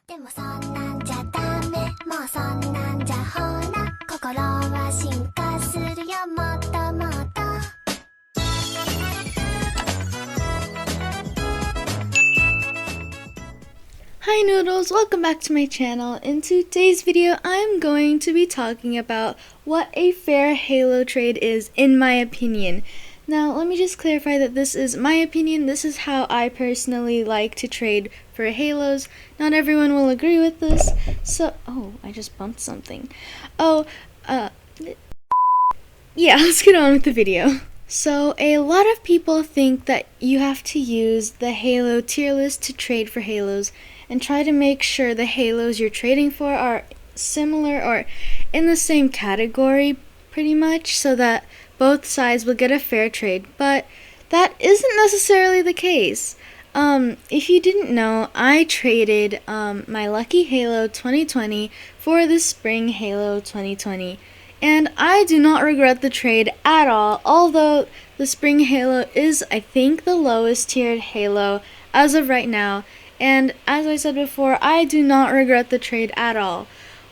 でもそんなんじゃダメもうそんなんじゃほら心は進化するよもっともっと Hi Noodles, welcome back to my channel. In today's video, I'm going to be talking about what a fair Halo trade is in my opinion. Now, let me just clarify that this is my opinion. This is how I personally like to trade for Halos. Not everyone will agree with this. So, oh, I just bumped something. Yeah, let's get on with the video. So, a lot of people think that you have to use the Halo tier list to trade for Halos and try to make sure the Halos you're trading for are similar or in the same category pretty much so that both sides will get a fair trade, but that isn't necessarily the case. If you didn't know, I traded my Lucky Halo 2020 for the Spring Halo 2020, and I do not regret the trade at all, although the Spring Halo is, I think, the lowest tiered Halo as of right now, and as I said before, I do not regret the trade at all.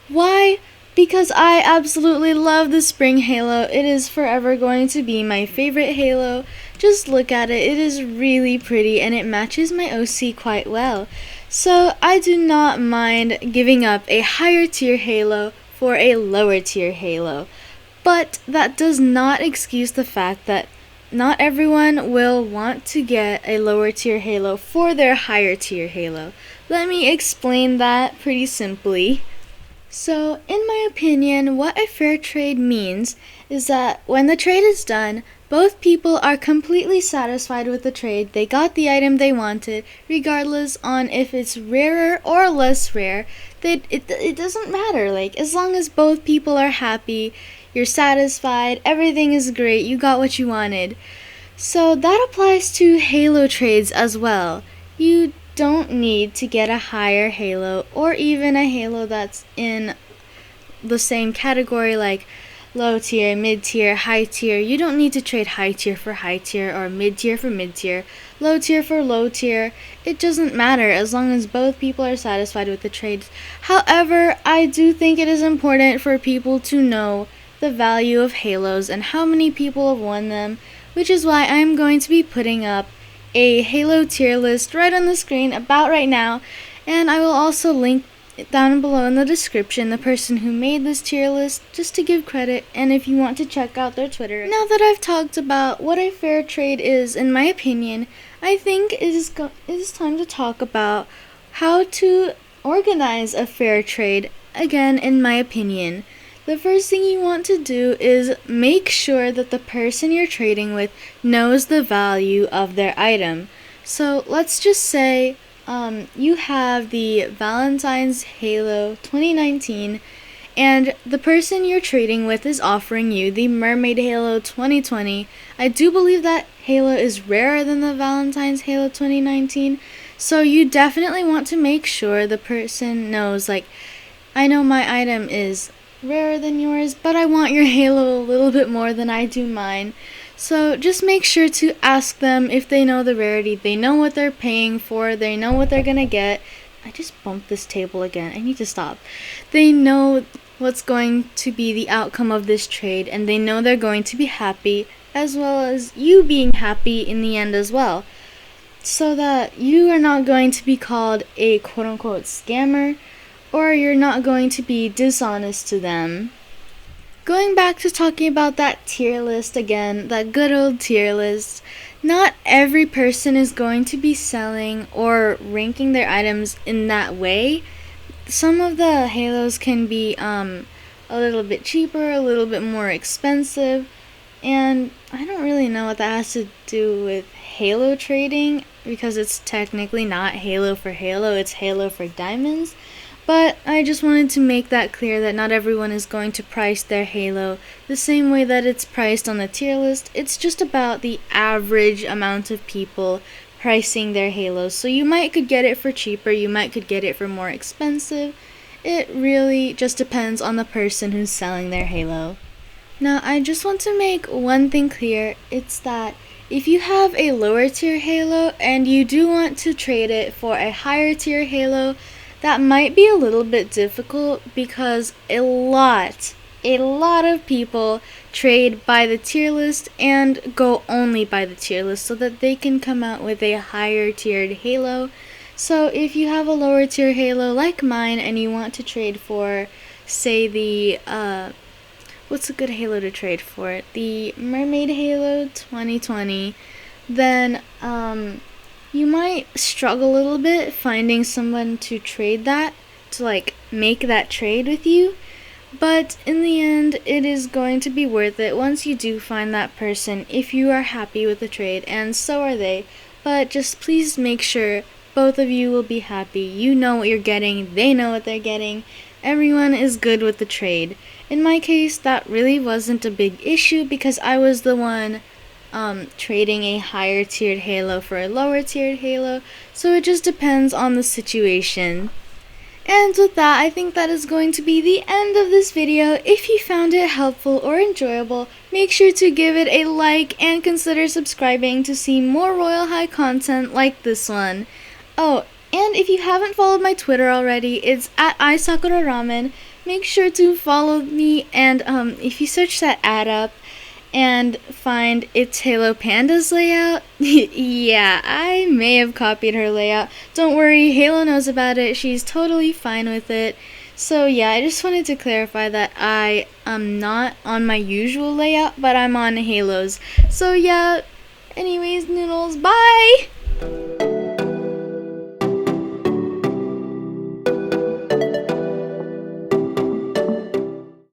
Why? Because I absolutely love the Spring Halo. It is forever going to be my favorite Halo. Just look at it. It is really pretty and it matches my OC quite well. So I do not mind giving up a higher tier Halo for a lower tier Halo. But that does not excuse the fact that not everyone will want to get a lower tier Halo for their higher tier Halo. Let me explain that pretty simply. So, in my opinion, what a fair trade means is that when the trade is done, both people are completely satisfied with the trade. They got the item they wanted, regardless on if it's rarer or less rare. It doesn't matter. Like, as long as both people are happy, you're satisfied, everything is great, you got what you wanted. So that applies to Halo trades as well. You don't need to get a higher Halo or even a Halo that's in the same category like low tier, mid tier, high tier. You don't need to trade high tier for high tier or mid tier for mid tier, low tier for low tier. It doesn't matter as long as both people are satisfied with the trades. However, I do think it is important for people to know the value of Halos and how many people have won them, which is why I'm going to be putting up a Halo tier list right on the screen about right now, and I will also link down below in the description the person who made this tier list just to give credit, and if you want to check out their Twitter. Now that I've talked about what a fair trade is in my opinion, I think it is time to talk about how to organize a fair trade again in my opinion. The first thing you want to do is make sure that the person you're trading with knows the value of their item. So let's just say you have the Valentine's Halo 2019 and the person you're trading with is offering you the Mermaid Halo 2020. I do believe that Halo is rarer than the Valentine's Halo 2019, so you definitely want to make sure the person knows, like, I know my item is rarer than yours, but I want your Halo a little bit more than I do mine. So just make sure to ask them if they know the rarity, they know what they're paying for, they know what they're gonna get. I just bumped this table again, I need to stop. They know what's going to be the outcome of this trade, and they know they're going to be happy, as well as you being happy in the end as well. So that you are not going to be called a quote-unquote scammer, or you're not going to be dishonest to them. Going back to talking about that tier list again, that good old tier list, not every person is going to be selling or ranking their items in that way. Some of the Halos can be a little bit cheaper, a little bit more expensive, and I don't really know what that has to do with Halo trading because it's technically not Halo for Halo, it's Halo for diamonds. But I just wanted to make that clear that not everyone is going to price their Halo the same way that it's priced on the tier list. It's just about the average amount of people pricing their Halos. So you could get it for cheaper, you could get it for more expensive. It really just depends on the person who's selling their Halo. Now I just want to make one thing clear. It's that if you have a lower tier Halo and you do want to trade it for a higher tier Halo, that might be a little bit difficult because a lot of people trade by the tier list and go only by the tier list so that they can come out with a higher tiered halo. So if you have a lower tier halo like mine and you want to trade for, say, the what's a good halo to trade for? The Mermaid Halo 2020, then you might struggle a little bit finding someone to trade that, to like make that trade with you. But in the end, it is going to be worth it once you do find that person if you are happy with the trade, and so are they. But just please make sure both of you will be happy. You know what you're getting, they know what they're getting. Everyone is good with the trade. In my case, that really wasn't a big issue because I was the one trading a higher tiered halo for a lower tiered halo, so it just depends on the situation. And with that, I think that is going to be the end of this video. If you found it helpful or enjoyable, make sure to give it a like and consider subscribing to see more Royal High content like this one. Oh, and if you haven't followed my Twitter already, it's at 𝘸𝘦𝘭𝘤𝘰𝘮𝘦. Make sure to follow me, and if you search that ad up and find 𝘸𝘦𝘭𝘤𝘮𝘬𝑠 layout, yeah, I may have copied her layout. Don't worry, Halo knows about it. She's totally fine with it. So yeah, I just wanted to clarify that I am not on my usual layout, but I'm on Halo's. So yeah, anyways, noodles, bye!